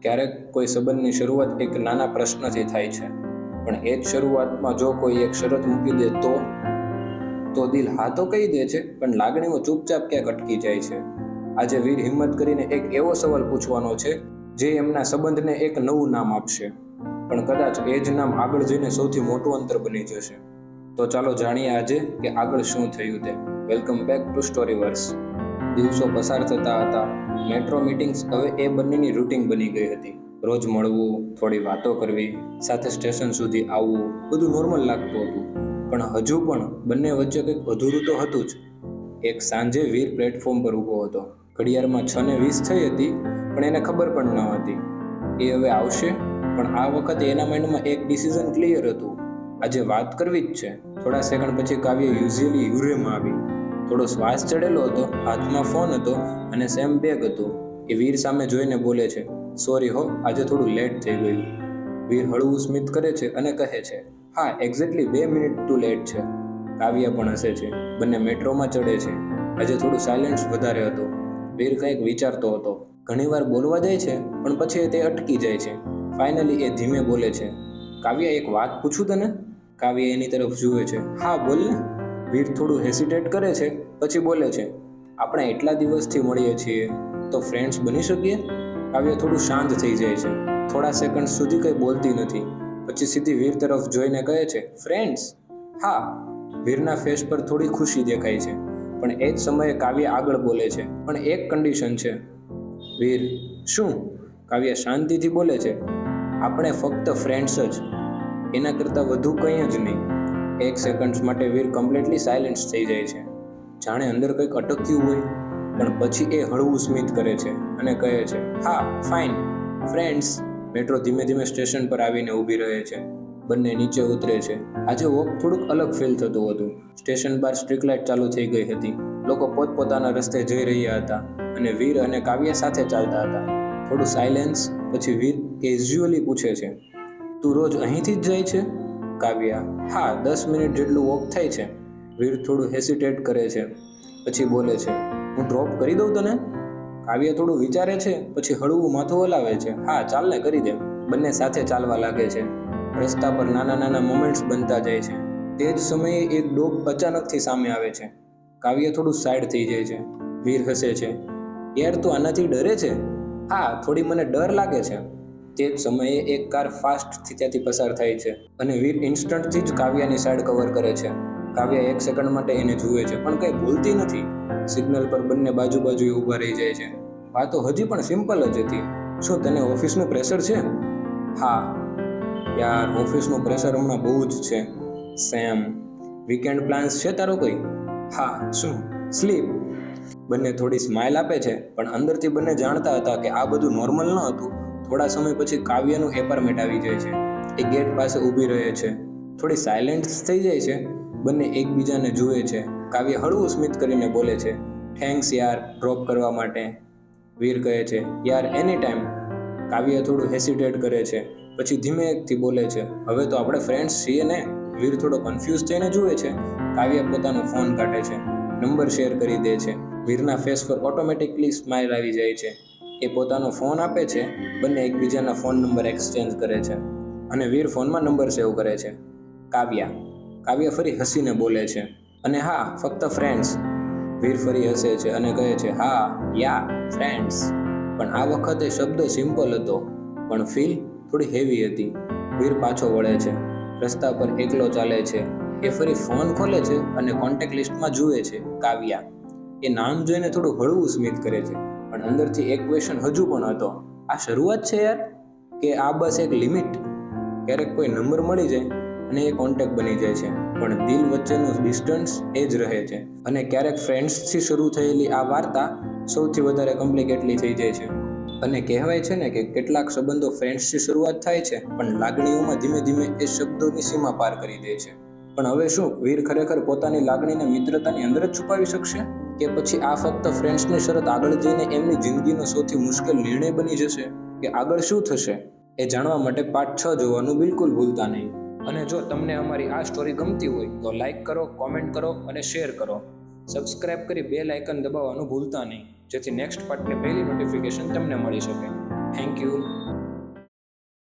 ક્યારેક કોઈ સંબંધની શરૂઆત એક નાના પ્રશ્નથી થાય છે, પણ એ જ શરૂઆતમાં જો કોઈ એક શરત મૂકી દે તો દિલ હા તો કહી દે છે, પણ લાગણીઓ ચૂપચાપ ક્યાંક અટકી જાય છે. આજે વીર હિંમત કરીને એક એવો સવાલ પૂછવાનો છે જે એમના સંબંધને એક નવું નામ આપશે, પણ કદાચ એ જ નામ આગળ જઈને સૌથી મોટું અંતર બની જશે. તો ચાલો જાણીએ આજે કે આગળ શું થયું તે. Welcome back to Storyverse. દિવસો પસાર થતા હતા. મેટ્રો મીટિંગ્સ હવે એ બંનેની રૂટીન બની ગઈ હતી. રોજ મળવું, થોડી વાતો કરવી, સાથે સ્ટેશન સુધી આવવું, બધું નોર્મલ લાગતું હતું. પણ હજુ પણ બંને વચ્ચે કંઈક અધૂરું તો હતું જ. એક સાંજે વીર પ્લેટફોર્મ પર ઊભો હતો. ઘડિયાળમાં 6:20 થઈ હતી, પણ એને ખબર પણ ન હતી એ હવે આવશે. પણ આ વખતે એના માઇન્ડમાં એક ડિસિઝન ક્લિયર હતું. આજે વાત કરવી જ છે. થોડા સેકન્ડ પછી કાવ્ય યુઝ્યુઅલી યુરેમાં આવી. થોડો શ્વાસ ચડેલો હતો, હાથમાં ફોન હતો અને સેમ બેગ હતું. એ વીર સામે જોઈને બોલે છે, સોરી હો, આજે થોડું લેટ થઈ ગયું. વીર હળવું સ્મિત કરે છે અને કહે છે, હા, એક્ઝેક્ટલી 2 મિનિટ ટુ લેટ છે. કાવ્ય પણ હસે છે. બંને મેટ્રોમાં ચડે છે. આજે થોડું સાયલેન્સ વધારે હતો. વીર કંઈક વિચારતો હતો. ઘણીવાર બોલવા જાય છે, પણ પછી તે અટકી જાય છે. ફાઇનલી એ ધીમે બોલે છે, કાવ્ય, એક વાત પૂછું તને? કાવ્ય એની તરફ જુએ છે. હા, બોલ ને. વીર થોડું હેસિટેટ કરે છે, પછી બોલે છે, આપણે એટલા દિવસથી મળીએ છીએ, તો ફ્રેન્ડ્સ બની શકીએ? કાવ્ય થોડું શાંત થઈ જાય છે. થોડા સેકન્ડ સુધી કંઈ બોલતી નથી. પછી સીધી વીર તરફ જોઈને કહે છે, ફ્રેન્ડ્સ? હા. વીરના ફેસ પર થોડી ખુશી દેખાય છે, પણ એ જ સમયે કાવ્ય આગળ બોલે છે, પણ એક કન્ડિશન છે. વીર, શું? કાવ્ય શાંતિથી બોલે છે, આપણે ફક્ત ફ્રેન્ડ્સ જ, એના કરતાં વધુ કંઈ જ નહીં. એક સેકન્ડ્સ માટે વીર કમ્પ્લીટલી સાયલેન્સ થઈ જાય છે, જાણે અંદર કંઈક અટક્યું હોય. પણ પછી એ હળવું સ્મિત કરે છે અને કહે છે, હા, ફાઇન, ફ્રેન્ડ્સ. મેટ્રો ધીમે ધીમે સ્ટેશન પર આવીને ઊભી રહે છે. બંને નીચે ઉતરે છે. આજે વોક થોડુંક અલગ ફીલ થતું હતું. સ્ટેશન બહાર સ્ટ્રીટ લાઇટ ચાલુ થઈ ગઈ હતી. લોકો પોતપોતાના રસ્તે જઈ રહ્યા હતા અને વીર અને કાવ્ય સાથે ચાલતા હતા. થોડું સાયલેન્સ પછી વીર કેઝ્યુઅલી પૂછે છે, તું રોજ અહીંથી જ જાય છે? કાવ્ય, હા, 10 મિનિટ જેટલું વોક થાય છે. વીર થોડું હેસિટેટ કરે છે, પછી બોલે છે, હું ડ્રોપ કરી દઉં તને? કાવ્ય થોડું વિચારે છે, પછી હળવું માથું હલાવે છે, હા, ચાલ ને, કરી દે. બંને સાથે ચાલવા લાગે છે. રસ્તા પર નાના નાના મોમેન્ટ્સ બનતા જાય છે. તે જ સમયે એક ડોગ અચાનકથી સામે આવે છે. કાવ્ય થોડું સાઈડ થઈ જાય છે. વીર હસે છે, યાર, તું આનાથી ડરે છે? હા, થોડી મને ડર લાગે છે. તે જ સમયે એક કાર ફાસ્ટથી ત્યાંથી પસાર થાય છે અને વીર ઇન્સ્ટન્ટથી જ કાવ્યની સાઈડ કવર કરે છે. કાવ્ય એક સેકન્ડ માટે એને જુએ છે, પણ કંઈ ભૂલતી નથી. સિગ્નલ પર બંને બાજુ બાજુએ ઊભા રહી જાય છે. વાતો હજી પણ સિમ્પલ જ હતી. શું તને ઓફિસનું પ્રેશર છે? હા યાર, ઓફિસનું પ્રેશર હમણાં બહુ જ છે. સેમ. વીકેન્ડ પ્લાન્સ છે તારો કોઈ? હા. શું? સ્લીપ. બંને થોડી સ્માઇલ આપે છે, પણ અંદરથી બંને જાણતા હતા કે આ બધું નોર્મલ ન હતું. થોડા સમય પછી કાવ્યનું એપાર્ટમેન્ટ આવી જાય છે. એ ગેટ પાસે ઊભી રહે છે. થોડી સાયલેન્સ થઈ જાય છે. બંને એકબીજાને જુએ છે. કાવ્ય હળવું સ્મિત કરીને બોલે છે, થેન્ક્સ યાર, ડ્રોપ કરવા માટે. વીર કહે છે, યાર, એની ટાઈમ. કાવ્ય થોડું હેસિટેટ કરે છે, પછી ધીમેથી બોલે છે, હવે તો આપણે ફ્રેન્ડ્સ છીએ ને? વીર થોડો કન્ફ્યુઝ થઈને જુએ છે. કાવ્ય પોતાનો ફોન કાઢે છે, નંબર શેર કરી દે છે. વીરના ફેસ પર ઓટોમેટિકલી સ્માઇલ આવી જાય છે. એ પોતાનો ફોન આપે છે. બંને એકબીજાના ફોન નંબર એક્સચેન્જ કરે છે અને વીર ફોનમાં નંબર સેવ કરે છે. કાવ્ય. કાવ્ય ફરી હસીને બોલે છે, અને હા, ફક્ત ફ્રેન્ડ્સ. વીર ફરી હસે છે અને કહે છે, હા, યા, ફ્રેન્ડ્સ. પણ આ વખતે શબ્દ સિમ્પલ હતો, પણ ફીલ થોડી હેવી હતી. વીર પાછો વળે છે. રસ્તા પર એકલો ચાલે છે. એ ફરી ફોન ખોલે છે અને કોન્ટેક્ટ લિસ્ટમાં જુએ છે, કાવ્ય. એ નામ જોઈને થોડું હળવું સ્મિત કરે છે, પણ અંદરથી એક ક્વેશ્ચન હજુ પણ હતો, આ શરૂઆત છે યાર, કે આ બસ એક લિમિટ? ક્યારેક કોઈ નંબર મળી જાય અને એ કોન્ટેક્ટ બની જાય છે, પણ દિલ વચ્ચેનું ડિસ્ટન્સ એ જ રહે છે. અને ક્યારેક ફ્રેન્ડ્સથી શરૂ થયેલી આ વાર્તા સૌથી વધારે કોમ્પ્લિકેટલી થઈ જાય છે. અને કહેવાય છે ને કે કેટલાક સંબંધો ફ્રેન્ડ્સથી શરૂઆત થાય છે, પણ લાગણીઓમાં ધીમે ધીમે એ શબ્દોની સીમા પાર કરી દે છે. પણ હવે શું વીર ખરેખર પોતાની લાગણીને મિત્રતાની અંદર જ છુપાવી શકશે, કે પછી આ ફક્ત ફ્રેન્ડ્સની શરત આગળ જઈને એમની જિંદગીનો સૌથી મુશ્કેલ નિર્ણય બની જશે? કે આગળ શું થશે એ જાણવા માટે પાર્ટ 6 જોવાનું બિલકુલ ભૂલતા નહીં. અને જો તમને અમારી આ સ્ટોરી ગમતી હોય તો લાઈક કરો, કોમેન્ટ કરો અને શેર કરો. સબસ્ક્રાઇબ કરી બેલ આઇકન દબાવવાનું ભૂલતા નહીં, જેથી નેક્સ્ટ પાર્ટની પહેલી નોટિફિકેશન તમને મળી શકે. Thank you.